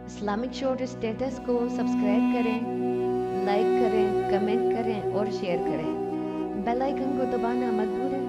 Islamic short status کو subscribe کریں، like کریں، کمنٹ کریں اور شیئر کریں۔ بیل آئیکن کو دبانا مت بھولیں۔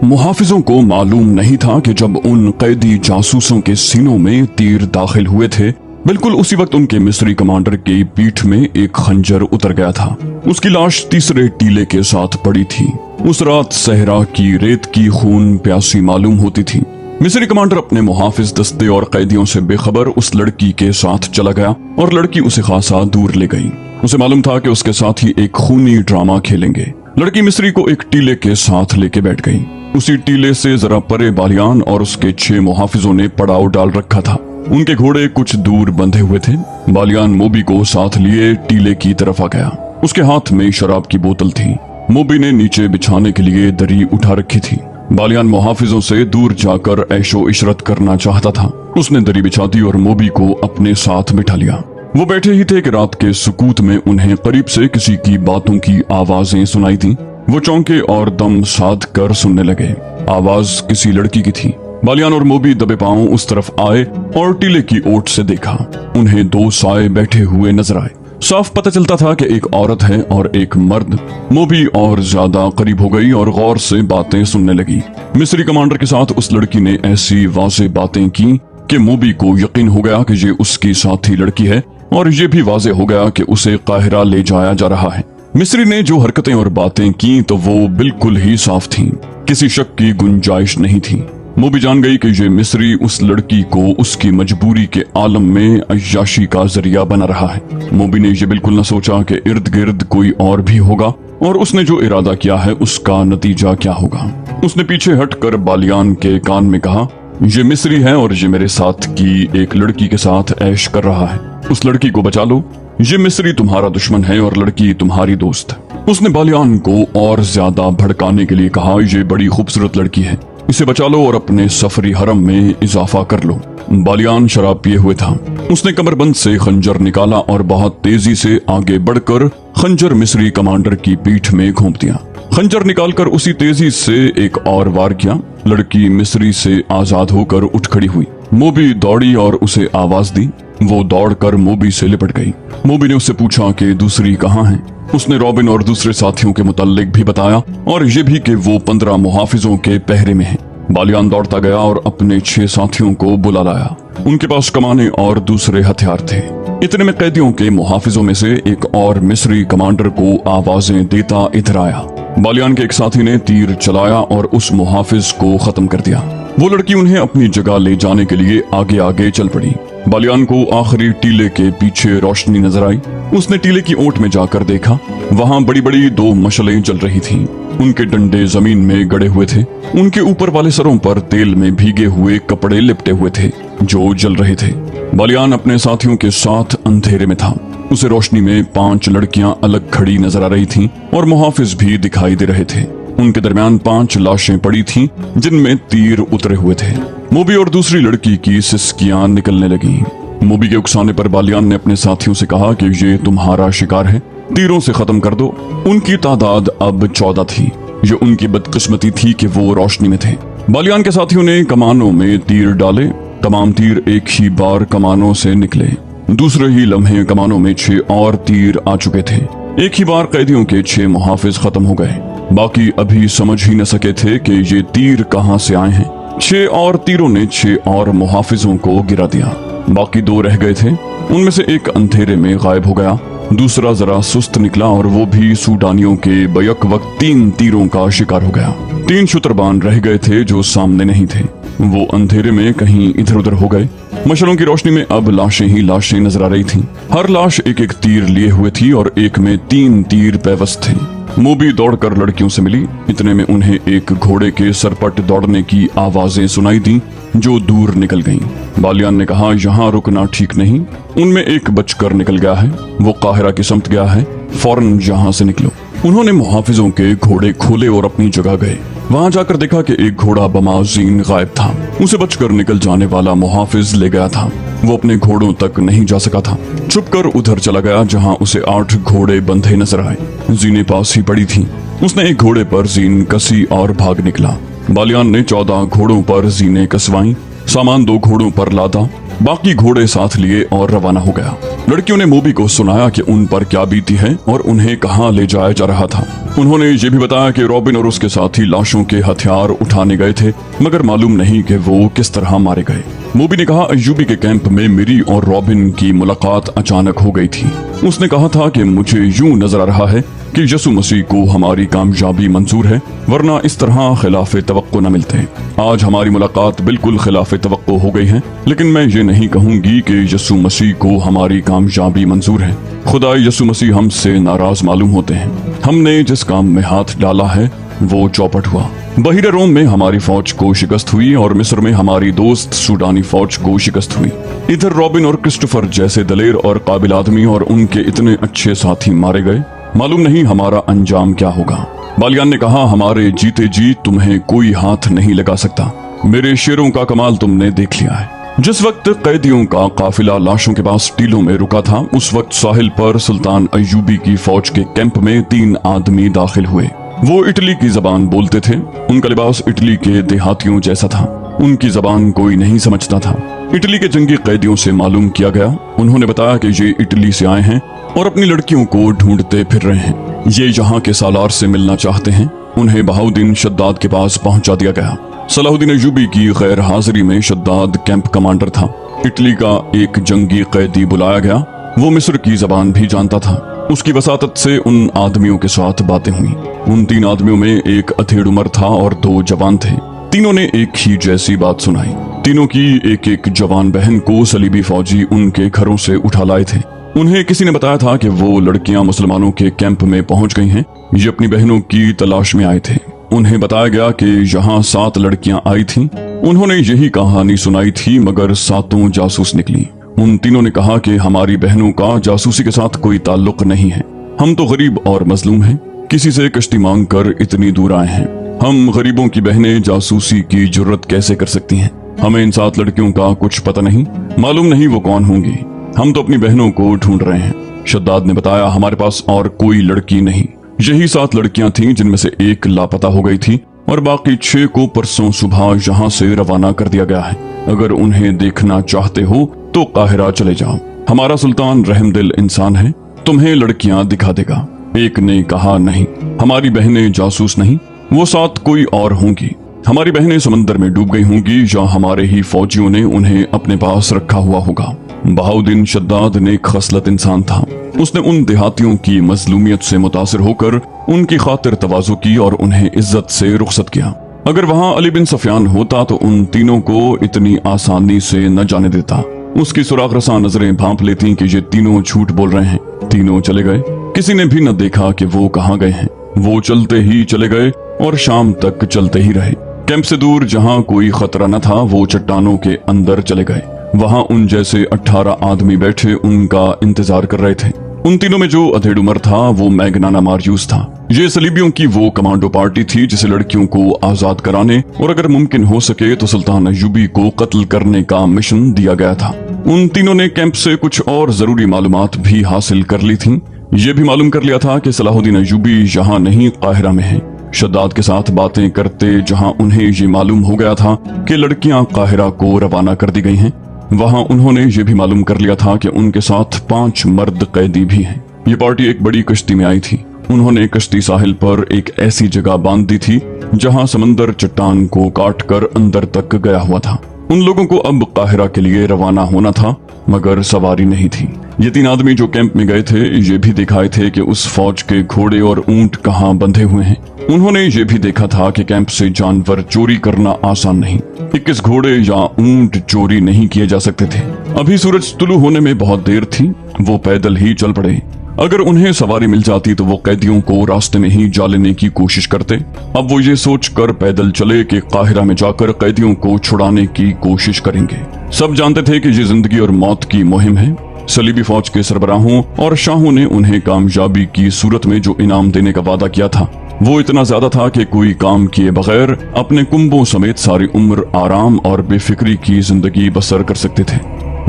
محافظوں کو معلوم نہیں تھا کہ جب ان قیدی جاسوسوں کے سینوں میں تیر داخل ہوئے تھے، بالکل اسی وقت ان کے مصری کمانڈر کی پیٹھ میں ایک خنجر اتر گیا تھا۔ اس کی لاش تیسرے ٹیلے کے ساتھ پڑی تھی۔ اس رات صحرا کی ریت کی خون پیاسی معلوم ہوتی تھی۔ مصری کمانڈر اپنے محافظ دستے اور قیدیوں سے بے خبر اس لڑکی کے ساتھ چلا گیا اور لڑکی اسے خاصا دور لے گئی۔ اسے معلوم تھا کہ اس کے ساتھ ہی ایک خونی ڈرامہ کھیلیں گے۔ لڑکی مصری کو ایک ٹیلے کے ساتھ لے کے بیٹھ گئی۔ اسی ٹیلے سے ذرا پرے بالیان اور اس کے 6 محافظوں نے پڑاؤ ڈال رکھا تھا۔ ان کے گھوڑے کچھ دور بندھے ہوئے تھے۔ بالیان موبی کو ساتھ لیے ٹیلے کی طرف آ گیا۔ اس کے ہاتھ میں شراب کی بوتل تھی۔ موبی نے نیچے بچھانے کے لیے دری اٹھا رکھی تھی۔ بالیان محافظوں سے دور جا کر عیش و عشرت کرنا چاہتا تھا۔ اس نے دری بچھا دی اور موبی کو اپنے ساتھ بٹھا لیا۔ وہ بیٹھے ہی تھے کہ رات کے سکوت میں انہیں قریب سے کسی کی باتوں کی آوازیں سنائی تھیں۔ وہ چونکے اور دم سادھ کر سننے لگے۔ آواز کسی لڑکی کی تھی۔ بالیان اور موبی دبے پاؤں اس طرف آئے اور ٹیلے کی اوٹ سے دیکھا۔ انہیں 2 سائے بیٹھے ہوئے نظر آئے۔ صاف پتہ چلتا تھا کہ ایک عورت ہے اور ایک مرد۔ موبی اور زیادہ قریب ہو گئی اور غور سے باتیں سننے لگی۔ مصری کمانڈر کے ساتھ اس لڑکی نے ایسی واضح باتیں کی کہ موبی کو یقین ہو گیا کہ یہ اس کی ساتھی لڑکی ہے، اور یہ بھی واضح ہو گیا کہ اسے قاہرہ لے جایا جا رہا ہے۔ مصری نے جو حرکتیں اور باتیں کی تو وہ بالکل ہی صاف تھیں، کسی شک کی گنجائش نہیں تھی۔ موبی جان گئی کہ یہ مصری اس لڑکی کو اس کی مجبوری کے عالم میں عیاشی کا ذریعہ بنا رہا ہے۔ موبی نے یہ بالکل نہ سوچا کہ ارد گرد کوئی اور بھی ہوگا اور اس نے جو ارادہ کیا ہے اس کا نتیجہ کیا ہوگا۔ اس نے پیچھے ہٹ کر بالیان کے کان میں کہا، یہ مصری ہے اور یہ میرے ساتھ کی ایک لڑکی کے ساتھ عیش کر رہا ہے۔ اس لڑکی کو بچا لو۔ یہ مصری تمہارا دشمن ہے اور لڑکی تمہاری دوست۔ اس نے بالیان کو اور زیادہ بھڑکانے کے لیے کہا، یہ بڑی خوبصورت لڑکی ہے، اسے بچا لو اور اپنے سفری حرم میں اضافہ کر لو۔ بالیان شراب پیے ہوئے تھا۔ اس نے کمر بند سے خنجر نکالا اور بہت تیزی سے آگے بڑھ کر خنجر مصری کمانڈر کی پیٹھ میں گھونپ دیا۔ خنجر نکال کر اسی تیزی سے ایک اور وار کیا۔ لڑکی مصری سے آزاد ہو کر اٹھ کھڑی ہوئی۔ موبی دوڑی اور اسے آواز دی۔ وہ دوڑ کر موبی سے لپٹ گئی۔ موبی نے اس سے پوچھا کہ دوسری کہاں ہیں۔ اس نے رابن اور دوسرے ساتھیوں کے متعلق بھی بتایا اور یہ بھی کہ وہ 15 محافظوں کے پہرے میں ہیں۔ بالیان دوڑتا گیا اور اپنے 6 ساتھیوں کو بلا لایا۔ ان کے پاس کمانے اور دوسرے ہتھیار تھے۔ اتنے میں قیدیوں کے محافظوں میں سے ایک اور مصری کمانڈر کو آوازیں دیتا ادھر آیا۔ بالیان کے ایک ساتھی نے تیر چلایا اور اس محافظ کو ختم کر دیا۔ وہ لڑکی انہیں اپنی جگہ لے جانے کے لیے آگے آگے چل پڑی۔ بالیان کو آخری ٹیلے کے پیچھے روشنی نظر آئی۔ اس نے ٹیلے کی اوٹ میں جا کر دیکھا، وہاں بڑی بڑی 2 مشعلیں جل رہی تھیں۔ ان کے ڈنڈے زمین میں گڑے ہوئے تھے۔ ان کے اوپر والے سروں پر تیل میں بھیگے ہوئے کپڑے لپٹے ہوئے تھے جو جل رہے تھے۔ بالیان اپنے ساتھیوں کے ساتھ اندھیرے میں تھا۔ اسے روشنی میں 5 لڑکیاں الگ کھڑی نظر آ رہی تھیں اور محافظ بھی دکھائی دے رہے تھے۔ ان کے درمیان 5 لاشیں پڑی تھیں جن میں تیر اترے ہوئے تھے۔ موبی اور دوسری لڑکی کی سسکیاں نکلنے لگیں۔ موبی کے اکسانے پر بالیان نے اپنے ساتھیوں سے کہا کہ یہ تمہارا شکار ہے، تیروں سے ختم کر دو۔ ان کی تعداد اب 14 تھی۔ یہ ان کی بدقسمتی تھی کہ وہ روشنی میں تھے۔ بالیان کے ساتھیوں نے کمانوں میں تیر ڈالے۔ تمام تیر ایک ہی بار کمانوں سے نکلے۔ دوسرے ہی لمحے کمانوں میں 6 اور تیر آ چکے تھے۔ ایک ہی بار قیدیوں کے 6 محافظ ختم ہو گئے۔ باقی ابھی سمجھ ہی نہ سکے تھے کہ یہ تیر کہاں سے آئے ہیں۔ 6 اور تیروں نے 6 اور محافظوں کو گرا دیا۔ باقی 2 رہ گئے تھے۔ ان میں سے ایک اندھیرے میں غائب ہو گیا۔ دوسرا ذرا سست نکلا اور وہ بھی سوڈانیوں کے بیک وقت 3 تیروں کا شکار ہو گیا۔ 3 شتربان رہ گئے تھے جو سامنے نہیں تھے۔ وہ اندھیرے میں کہیں ادھر ادھر ہو گئے۔ مشعلوں کی روشنی میں اب لاشیں ہی لاشیں نظر آ رہی تھیں۔ ہر لاش ایک ایک تیر لیے ہوئے تھی اور ایک میں 3 تیر پیوست تھے۔ موبی دوڑ کر لڑکیوں سے ملی۔ اتنے میں انہیں ایک گھوڑے کے سرپٹ دوڑنے کی آوازیں سنائی دیں جو دور نکل گئیں۔ بالیان نے کہا، یہاں رکنا ٹھیک نہیں۔ ان میں ایک بچ کر نکل گیا ہے، وہ قاہرہ کی سمت گیا ہے، فوراً یہاں سے نکلو۔ انہوں نے محافظوں کے گھوڑے کھولے اور اپنی جگہ گئے۔ وہاں جا کر دیکھا کہ ایک گھوڑا بمازین غائب تھا۔ اسے بچ کر نکل جانے والا محافظ لے گیا تھا۔ وہ اپنے گھوڑوں تک نہیں جا سکا تھا۔ چھپ کر ادھر چلا گیا جہاں اسے 8 گھوڑے بندھے نظر آئے۔ زینیں پاس ہی پڑی تھیں۔ اس نے ایک گھوڑے پر زین کسی اور بھاگ نکلا۔ بالیان نے 14 گھوڑوں پر زینیں کسوائیں۔ सामान 2 घोड़ों पर लादा, बाकी घोड़े साथ लिए और रवाना हो गया। लड़कियों ने मोबी को सुनाया कि उन पर क्या बीती है और उन्हें कहाँ ले जाया जा रहा था। उन्होंने ये भी बताया कि रॉबिन और उसके साथी लाशों के हथियार उठाने गए थे, मगर मालूम नहीं कि वो किस तरह मारे गए। मोबी ने कहा, अय्यूबी के कैंप में मिरी और रॉबिन की मुलाकात अचानक हो गई थी। उसने कहा था कि मुझे यूं नजर आ रहा है कि यसु मसीह को हमारी कामयाबी मंजूर है, वरना इस तरह खिलाफ तवक्को न मिलते। आज हमारी मुलाकात बिल्कुल खिलाफ तवक्को हो गई है, लेकिन मैं ये नहीं कहूंगी कि यसु मसीह को हमारी कामयाबी मंजूर है। खुदा यसु मसीह हमसे नाराज मालूम होते हैं। हमने जिस काम में हाथ डाला है वो चौपट हुआ। बहिरे रोम में हमारी फौज को शिकस्त हुई और मिस्र में हमारी दोस्त सूडानी फौज को शिकस्त हुई। इधर रॉबिन और क्रिस्टोफर जैसे दलेर और काबिल आदमी और उनके इतने अच्छे साथी मारे गए। मालूम नहीं हमारा अंजाम क्या होगा। बालियान ने कहा, हमारे जीते जी तुम्हें कोई हाथ नहीं लगा सकता। मेरे शेरों का कमाल तुमने देख लिया है। जिस वक्त कैदियों का काफिला लाशों के पास टीलों में रुका था, उस वक्त साहिल पर सुल्तान अय्यूबी की फौज के कैंप में 3 आदमी दाखिल हुए। वो इटली की जबान बोलते थे। उनका लिबास इटली के देहातियों जैसा था। उनकी जबान कोई नहीं समझता था। इटली के जंगी कैदियों से मालूम किया गया। उन्होंने बताया कि ये इटली से आए हैं और अपनी लड़कियों को ढूंढते फिर रहे हैं। ये यहाँ के सालार से मिलना चाहते हैं। उन्हें बहाउद्दीन शद्दाद के पास पहुंचा दिया गया। सलाहुद्दीन अय्यूबी की गैर हाजिरी में शद्दाद कैंप कमांडर था। इटली का एक जंगी कैदी बुलाया गया। वो मिस्र की जबान भी जानता था। उसकी वसातत से उन आदमियों के साथ बातें हुई। उन 3 आदमियों में एक अधेड़ उम्र था और 2 जवान थे। तीनों ने एक ही जैसी बात सुनाई। तीनों की एक जवान बहन को सलीबी फौजी उनके घरों से उठा लाए थे। उन्हें किसी ने बताया था कि वो लड़कियां मुसलमानों के कैंप में पहुंच गई हैं। ये अपनी बहनों की तलाश में आए थे। उन्हें बताया गया कि यहाँ 7 लड़कियां आई थीं। उन्होंने यही कहानी सुनाई थी, मगर 7 जासूस निकली। उन तीनों ने कहा कि हमारी बहनों का जासूसी के साथ कोई ताल्लुक नहीं है। हम तो गरीब और मजलूम हैं, किसी से कश्ती मांग कर इतनी दूर आए हैं। हम गरीबों की बहनें जासूसी की जुर्रत कैसे कर सकती हैं? हमें इन 7 लड़कियों का कुछ पता नहीं, मालूम नहीं वो कौन होंगी। हम तो अपनी बहनों को ढूंढ रहे हैं। शद्दाद ने बताया, हमारे पास और कोई लड़की नहीं। यही 7 लड़कियां थीं, जिनमें से एक लापता हो गई थी और बाकी 6 को परसों सुबह यहाँ से रवाना कर दिया गया है। अगर उन्हें देखना चाहते हो तो काहिरा चले जाओ। हमारा सुल्तान रहमदिल इंसान है, तुम्हें लड़कियां दिखा देगा। एक ने कहा, नहीं, हमारी बहनें जासूस नहीं, वो 7 कोई और होंगी। हमारी बहनें समंदर में डूब गई होंगी या हमारे ही फौजियों ने उन्हें अपने पास रखा हुआ होगा। बहाउद्दीन शद्दाद नेक खसलत इंसान था। उसने उन देहातियों की मजलूमियत से मुतासिर होकर उनकी खातिर तवाज़ु की और उन्हें इज्जत से रुखसत किया। अगर वहाँ अली बिन सफियान होता तो उन तीनों को इतनी आसानी से न जाने देता। उसकी सुराग रसा नजरें भांप लेती कि ये तीनों झूठ बोल रहे हैं। तीनों चले गए। किसी ने भी न देखा कि वो कहाँ गए हैं। वो चलते ही चले गए और शाम तक चलते ही रहे। कैंप से दूर जहाँ कोई खतरा न था, वो चट्टानों के अंदर चले गए। वहाँ उन जैसे 18 आदमी बैठे उनका इंतजार कर रहे थे। उन तीनों में जो अधेड़ उम्र था वो मैग्नाना मार्यूस था। ये सलीबियों की वो कमांडो पार्टी थी जिसे लड़कियों को आजाद कराने और अगर मुमकिन हो सके तो सुल्तान अय्यूबी को कत्ल करने का मिशन दिया गया था। उन तीनों ने कैंप से कुछ और जरूरी मालूमात भी हासिल कर ली थी। ये भी मालूम कर लिया था कि सलाहुद्दीन अय्यूबी यहाँ नहीं, काहिरा में है। शद्दाद के साथ बातें करते जहाँ उन्हें ये मालूम हो गया था कि लड़कियां काहिरा को रवाना कर दी गई हैं, वहाँ उन्होंने ये भी मालूम कर लिया था कि उनके साथ 5 मर्द कैदी भी हैं। ये पार्टी एक बड़ी कश्ती में आई थी। उन्होंने कश्ती साहिल पर एक ऐसी जगह बांध दी थी जहाँ समंदर चट्टान को काट कर अंदर तक गया हुआ था। उन लोगों को अब काहिरा के लिए रवाना होना था, मगर सवारी नहीं थी। ये 3 आदमी जो कैंप में गए थे ये भी दिखाए थे कि उस फौज के घोड़े और ऊंट कहाँ बंधे हुए हैं। उन्होंने ये भी देखा था कि कैंप से जानवर चोरी करना आसान नहीं। 21 घोड़े या ऊंट चोरी नहीं किए जा सकते थे। अभी सूरज तुलू होने में बहुत देर थी। वो पैदल ही चल पड़े। अगर उन्हें सवारी मिल जाती तो वो कैदियों को रास्ते में ही जा लेने की कोशिश करते। अब वो ये सोचकर पैदल चले कि काहिरा में जाकर कैदियों को छुड़ाने की कोशिश करेंगे। सब जानते थे कि ये जिंदगी और मौत की मुहिम है। सलीबी फौज के सरबराहों और शाहों ने उन्हें कामयाबी की सूरत में जो इनाम देने का वादा किया था वो इतना ज्यादा था कि कोई काम किए बगैर अपने कुंभों समेत सारी उम्र आराम और बेफिक्री की जिंदगी बसर कर सकते थे।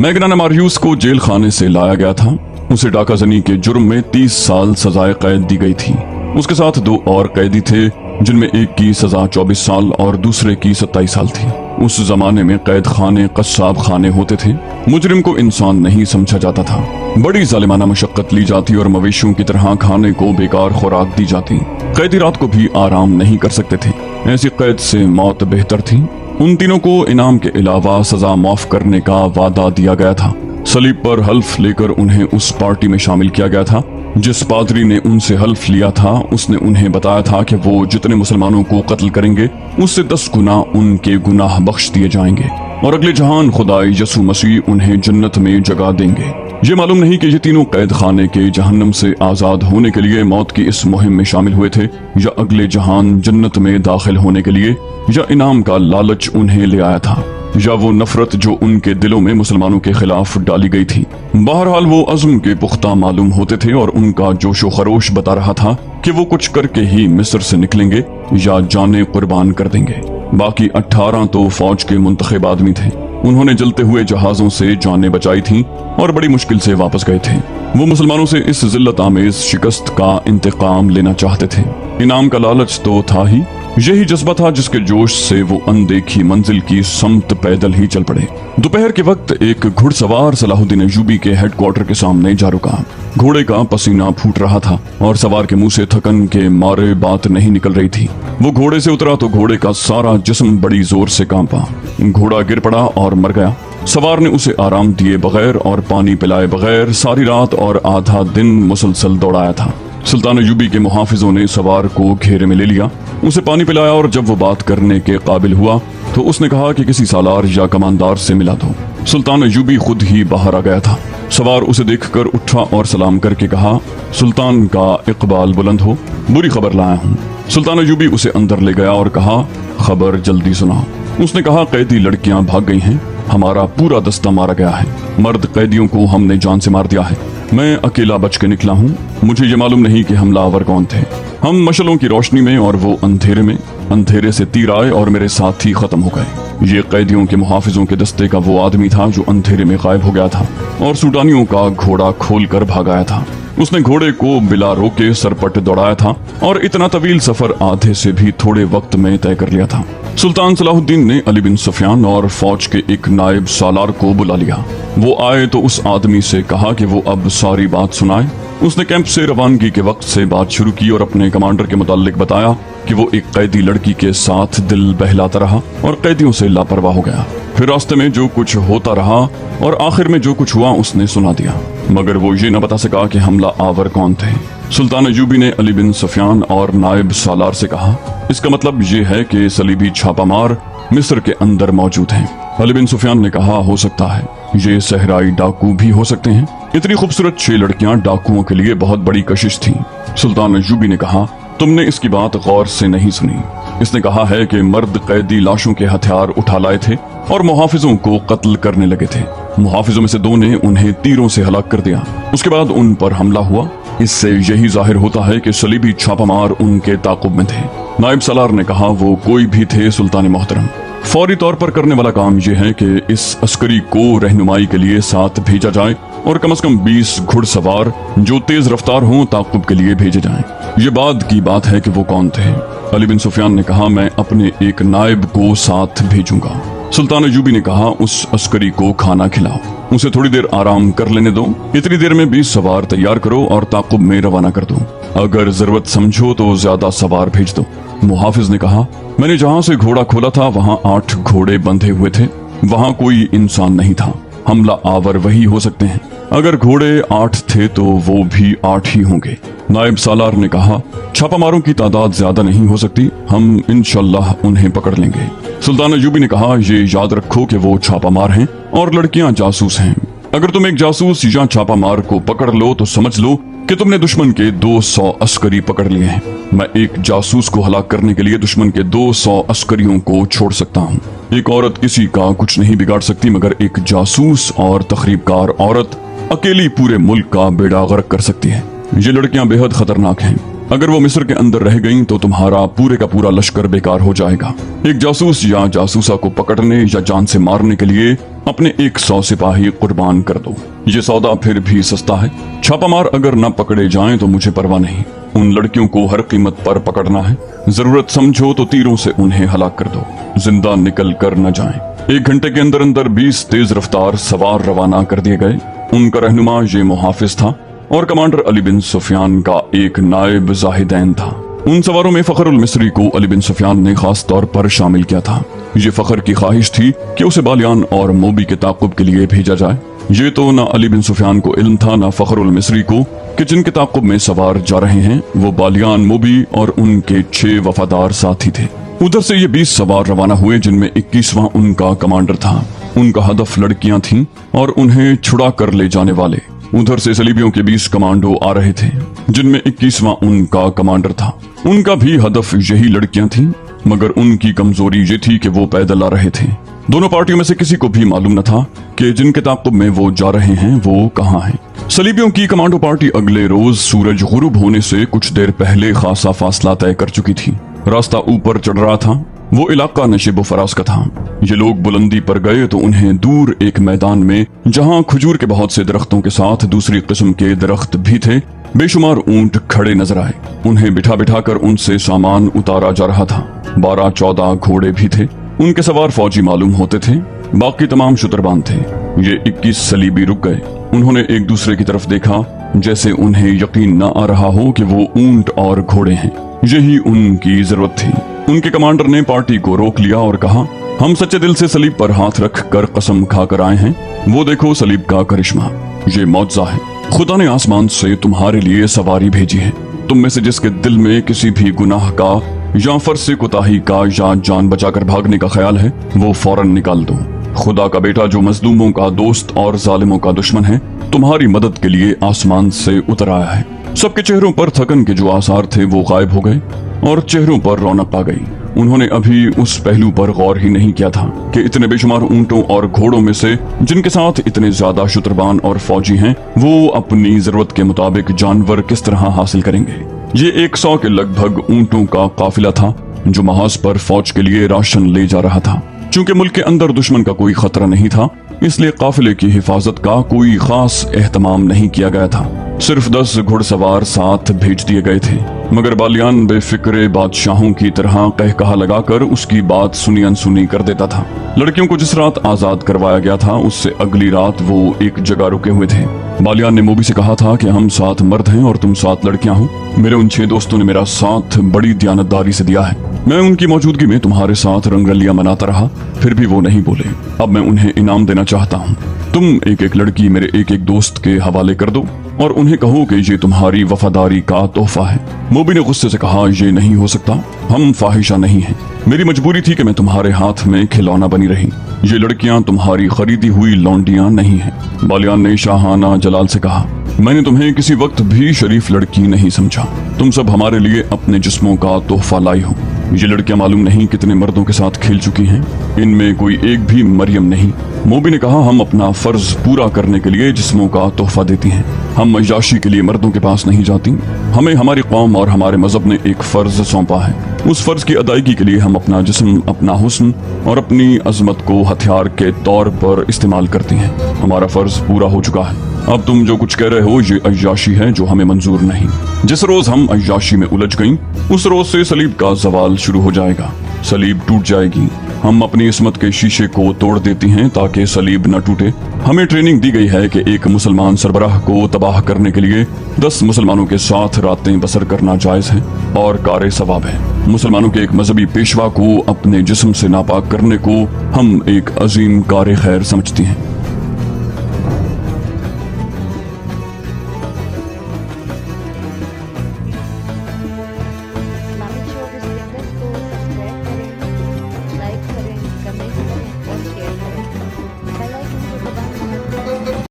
मैग्नाना मार्यूस को जेल खाने से लाया गया था। उसे डाकाजनी के जुर्म में 30 साल सजाए कैद दी गई थी। उसके साथ 2 और कैदी थे जिनमें एक की सजा 24 साल और दूसरे की 27 साल थी। उस जमाने में कैद खाने कस्साब खाने होते थे। मुजरिम को इंसान नहीं समझा जाता था। बड़ी जालिमाना मशक्कत ली जाती और मवेशियों की तरह खाने को बेकार खुराक दी जाती। कैदी रात को भी आराम नहीं कर सकते थे। ऐसी कैद से मौत बेहतर थी। उन तीनों को इनाम के अलावा सजा माफ करने का वादा दिया गया था। सलीब पर हल्फ लेकर उन्हें उस पार्टी में शामिल किया गया था। जिस पादरी ने उनसे हल्फ लिया था उसने उन्हें बताया था कि वो जितने मुसलमानों को कत्ल करेंगे उससे 10 गुना उनके गुनाह बख्श दिए जाएंगे और अगले जहान खुदाई यसू मसीह उन्हें जन्नत में जगह देंगे। ये मालूम नहीं कि ये तीनों कैद खाने के जहन्नम से आजाद होने के लिए मौत की इस मुहिम में शामिल हुए थे या अगले जहान जन्नत में दाखिल होने के लिए, या इनाम का लालच उन्हें ले आया था, या वो नफरत जो उनके दिलों में मुसलमानों के खिलाफ डाली गई थी। बहरहाल वो अज़्म के पुख्ता मालूम होते थे और उनका जोशो खरोश बता रहा था कि वो कुछ करके ही मिस्र से निकलेंगे या जाने कुर्बान कर देंगे। बाकी 18 तो फौज के मुंतखब आदमी थे। उन्होंने जलते हुए जहाजों से जानें बचाई थीं और बड़ी मुश्किल से वापस गए थे। वो मुसलमानों से इस जिल्लत आमेज शिकस्त का इंतकाम लेना चाहते थे। इनाम का लालच तो था ही, यही जज्बा था जिसके जोश से वो अनदेखी मंजिल की समत पैदल ही चल पड़े। दोपहर के वक्त एक घुड़सवार सलाहुद्दीन अय्यूबी के हेडक्वार्टर के सामने जा रुका। घोड़े का पसीना फूट रहा था और सवार के मुंह से थकन के मारे बात नहीं निकल रही थी। वो घोड़े से उतरा तो घोड़े का सारा जिस्म बड़ी जोर से कांपा। घोड़ा गिर पड़ा और मर गया। सवार ने उसे आराम दिए बगैर और पानी पिलाए बगैर सारी रात और आधा दिन मुसलसल दौड़ाया था। सुल्तान अय्यूबी के मुहाफिजों ने सवार को घेरे में ले लिया, उसे पानी पिलाया और जब वो बात करने के काबिल हुआ तो उसने कहा कि किसी सालार या कमानदार से मिला दो। सुल्तान अय्यूबी खुद ही बाहर आ गया था। सवार उसे देखकर उठा और सलाम करके कहा, सुल्तान का इकबाल बुलंद हो, बुरी खबर लाया हूँ। सुल्तान अय्यूबी उसे अंदर ले गया और कहा, खबर जल्दी सुना। उसने कहा, कैदी लड़कियां भाग गई हैं, हमारा पूरा दस्ता मारा गया है, मर्द कैदियों को हमने जान से मार दिया है। मैं अकेला बच के निकला हूँ। मुझे ये मालूम नहीं कि हमलावर कौन थे। हम मशलों की रोशनी में और वो अंधेरे में। अंधेरे से तीर आए और मेरे साथ ही खत्म हो गए। ये कैदियों के मुहाफिजों के दस्ते का वो आदमी था जो अंधेरे में गायब हो गया था और सूडानियों का घोड़ा खोल कर भाग आया था। उसने घोड़े को बिला रोके सरपट दौड़ाया था और इतना तवील सफर आधे से भी थोड़े वक्त में तय कर लिया था। सुल्तान सलाहुद्दीन ने अली बिन सुफियान और फौज के एक नायब सालार को बुला लिया। वो आए तो उस आदमी से कहा कि वो अब सारी बात सुनाए। उसने कैंप से रवानगी के वक्त से बात शुरू की और अपने कमांडर के मुतालिक बताया कि वो एक कैदी लड़की के साथ दिल बहलाता रहा और कैदियों से लापरवाह हो गया। फिर रास्ते में जो कुछ होता रहा और आखिर में जो कुछ हुआ उसने सुना दिया, मगर वो ये न बता सका कि हमला आवर कौन थे। सुल्तान अय्यूबी ने अली बिन सुफियान और नायब सालार से कहा, इसका मतलब ये है कि सलीबी छापामार मिस्र के अंदर मौजूद हैं। अली बिन सुफियान ने कहा, हो सकता है, ये सहराई डाकू भी हो सकते हैं। इतनी खूबसूरत 6 लड़कियां डाकुओं के लिए बहुत बड़ी कशिश थीं। सुल्तान अय्यूबी ने कहा, तुमने इसकी बात गौर से नहीं सुनी। इसने कहा है कि मर्द कैदी लाशों के हथियार उठा लाए थे और मुहाफिजों को कत्ल करने लगे थे। मुहाफिजों में से 2 ने उन्हें तीरों से हलाक कर दिया। उसके बाद उन पर हमला हुआ। इससे यही जाहिर होता है कि सलीबी छापामार उनके ताकुब में थे। नायब सालार ने कहा, वो कोई भी थे सुल्तान मोहतरम। फौरी तौर पर करने वाला काम यह है कि इस अस्करी को रहनुमाई के लिए साथ भेजा जाए और कम से कम 20 घुड़सवार जो तेज रफ्तार हों ताकुब के लिए भेजे जाएं। ये बाद की बात है कि वो कौन थे। अली बिन सुफियान ने कहा, मैं अपने एक नायब को साथ भेजूंगा। सुल्तान अय्यूबी ने कहा, उस अस्करी को खाना खिलाओ, उसे थोड़ी देर आराम कर लेने दो। इतनी देर में 20 सवार तैयार करो और ताकुब में रवाना कर दो। अगर जरूरत समझो तो ज्यादा सवार भेज दो। मुहाफिज ने कहा, मैंने जहाँ से घोड़ा खोला था वहाँ 8 घोड़े बंधे हुए थे। वहाँ कोई इंसान नहीं था। हमला आवर वही हो सकते हैं। अगर घोड़े 8 थे तो वो भी 8 ही होंगे। नायब सालार ने कहा, छापामारों की तादाद ज्यादा नहीं हो सकती, हम इंशाल्लाह उन्हें पकड़ लेंगे। सुल्तान अय्यूबी ने कहा, ये याद रखो कि वो छापामार हैं और लड़कियां जासूस हैं। अगर तुम एक जासूस या छापामार को पकड़ लो तो समझ लो कि तुमने दुश्मन के 200 अस्करी पकड़ लिए हैं। मैं एक जासूस को हलाक करने के लिए दुश्मन के 200 अस्करियों को छोड़ सकता हूँ। एक औरत किसी का कुछ नहीं बिगाड़ सकती, मगर एक जासूस और तखरीबकार औरत अकेली पूरे मुल्क का बेड़ा गर्क कर सकती है। ये लड़कियां बेहद खतरनाक हैं। अगर वो मिस्र के अंदर रह गईं तो तुम्हारा पूरे का पूरा लश्कर बेकार हो जाएगा। एक जासूस या जासूसा को पकड़ने या जान से मारने के लिए अपने 100 सिपाही कुर्बान कर दो। ये सौदा फिर भी सस्ता है। छापामार अगर न पकड़े जाएं तो मुझे परवाह नहीं। उन लड़कियों को हर कीमत पर पकड़ना है। जरूरत समझो तो तीरों से उन्हें हलाक कर दो, जिंदा निकल कर न जाएं। 1 घंटे के अंदर अंदर 20 तेज रफ्तार सवार रवाना कर दिए गए। उनका रहनुमा ये मुहाफिज था और कमांडर अली बिन सुफियान का एक नायब जाहिदैन था। उन सवारों में फखरुल मिस्री को अली बिन सुफियान ने खास तौर पर शामिल किया था। ये फखर की ख्वाहिश थी कि उसे बालियान और मोबी के ताक़ुब के लिए भेजा जाए। ये तो न अली बिन सुफियान को इल्म था न फखरुल मिस्री को कि जिनके ताक़ुब में सवार जा रहे हैं वो बालियान, मोबी और उनके 6 वफादार साथी थे। उधर से ये 20 सवार रवाना हुए, जिनमें 21वां उनका कमांडर था। उनका हदफ लड़कियां थीं और उन्हें छुड़ा कर ले जाने वाले। उधर से सलीबियों के 20 कमांडो आ रहे थे, जिनमें 21वां उनका कमांडर था। उनका भी हदफ यही लड़कियां थीं, मगर उनकी कमजोरी ये थी कि वो पैदल आ रहे थे। दोनों पार्टियों में से किसी को भी मालूम न था कि जिनके ताक़ुब में वो जा रहे हैं वो कहाँ हैं। सलीबियों की कमांडो पार्टी अगले रोज सूरज गुरूब होने से कुछ देर पहले खासा फासला तय कर चुकी थी। रास्ता ऊपर चढ़ रहा था। वो इलाका नशेब फराज का था। ये लोग बुलंदी पर गए तो उन्हें दूर एक मैदान में, जहां खजूर के बहुत से दरख्तों के साथ दूसरी किस्म के दरख्त भी थे, बेशुमार ऊंट खड़े नजर आए। उन्हें बिठा बिठा कर उनसे सामान उतारा जा रहा था। 12-14 घोड़े भी थे। उनके सवार फौजी मालूम होते थे, बाकी तमाम शुतरबान थे। ये 21 सलीबी रुक गए। उन्होंने एक दूसरे की तरफ देखा, जैसे उन्हें यकीन न आ रहा हो कि वो ऊंट और घोड़े हैं। यही उनकी जरूरत थी। उनके कमांडर ने पार्टी को रोक लिया और कहा, हम सच्चे दिल से सलीब पर हाथ रख कर कसम खाकर आए हैं। वो देखो सलीब का करिश्मा, ये मौजज़ा है। खुदा ने आसमान से तुम्हारे लिए सवारी भेजी है। तुम में से जिसके दिल में किसी भी गुनाह का या फर्ज से कोताही का या जान बचाकर भागने का ख्याल है, वो फौरन निकाल दो। खुदा का बेटा जो मजलूमों का दोस्त और जालिमों का दुश्मन है, तुम्हारी मदद के लिए आसमान से उतर आया है। सबके चेहरों पर थकन के जो आसार थे वो गायब हो गए और चेहरों पर रौनक आ गई। उन्होंने अभी उस पहलू पर गौर ही नहीं किया था कि इतने बेशुमार ऊंटों और घोड़ों में से जिनके साथ इतने ज्यादा शुतरबान और फौजी हैं, वो अपनी जरूरत के मुताबिक जानवर किस तरह हासिल करेंगे। ये 100 के लगभग ऊंटों का काफिला था जो महाज पर फौज के लिए राशन ले जा रहा था। चूंकि मुल्क के अंदर दुश्मन का कोई खतरा नहीं था, इसलिए काफिले की हिफाजत का कोई खास एहतमाम नहीं किया गया था। सिर्फ 10 घुड़सवार साथ भेज दिए गए थे, मगर बालियान बेफिक्रे बादशाहों की तरह कहकहा लगाकर उसकी बात सुनी अनसुनी कर देता था। लड़कियों को जिस रात आजाद करवाया गया था, उससे अगली रात वो एक जगह रुके हुए थे। बालियान ने मोबी से कहा था कि हम 7 मर्द हैं और तुम 7 लड़कियां हो। मेरे उन 6 दोस्तों ने मेरा साथ बड़ी दयानतदारी से दिया है। मैं उनकी मौजूदगी में तुम्हारे साथ रंगरलियां मनाता रहा, फिर भी वो नहीं बोले। अब मैं उन्हें इनाम देना चाहता हूँ। तुम एक एक लड़की मेरे एक एक दोस्त के हवाले कर दो और उन्हें कहो कि ये तुम्हारी वफादारी का तोहफा है। मोबी ने गुस्से से कहा, ये नहीं हो सकता, हम फाहिशा नहीं हैं। मेरी मजबूरी थी कि मैं तुम्हारे हाथ में खिलौना बनी रही। ये लड़कियां तुम्हारी खरीदी हुई लौंडियां नहीं हैं। बालियान ने शाहाना जलाल से कहा, मैंने तुम्हें किसी वक्त भी शरीफ लड़की नहीं समझा। तुम सब हमारे लिए अपने जिस्मों का तोहफा लाई हो। ये लड़कियां मालूम नहीं कितने मर्दों के साथ खेल चुकी हैं, इनमें कोई एक भी मरियम नहीं। मोबी ने कहा, हम अपना फर्ज पूरा करने के लिए जिस्मों का तोहफा देती हैं। हम अय्याशी के लिए मर्दों के पास नहीं जाती। हमें हमारी कौम और हमारे मजहब ने एक फर्ज सौंपा है। उस फर्ज की अदायगी के लिए हम अपना जिस्म, अपना हुस्न और अपनी अजमत को हथियार के तौर पर इस्तेमाल करती हैं। हमारा फर्ज पूरा हो चुका है। अब तुम जो कुछ कह रहे हो ये अय्याशी है जो हमें मंजूर नहीं। जिस रोज हम अय्याशी में उलझ गईं, उस रोज से सलीब का जवाल शुरू हो जाएगा। सलीब टूट जाएगी। हम अपनी इस्मत के शीशे को तोड़ देती हैं ताकि सलीब न टूटे। हमें ट्रेनिंग दी गई है कि एक मुसलमान सरबराह को तबाह करने के लिए 10 मुसलमानों के साथ रातें बसर करना जायज है और कारे सवाब है। मुसलमानों के एक मजहबी पेशवा को अपने जिस्म से नापाक करने को हम एक अजीम कारे खैर समझती हैं।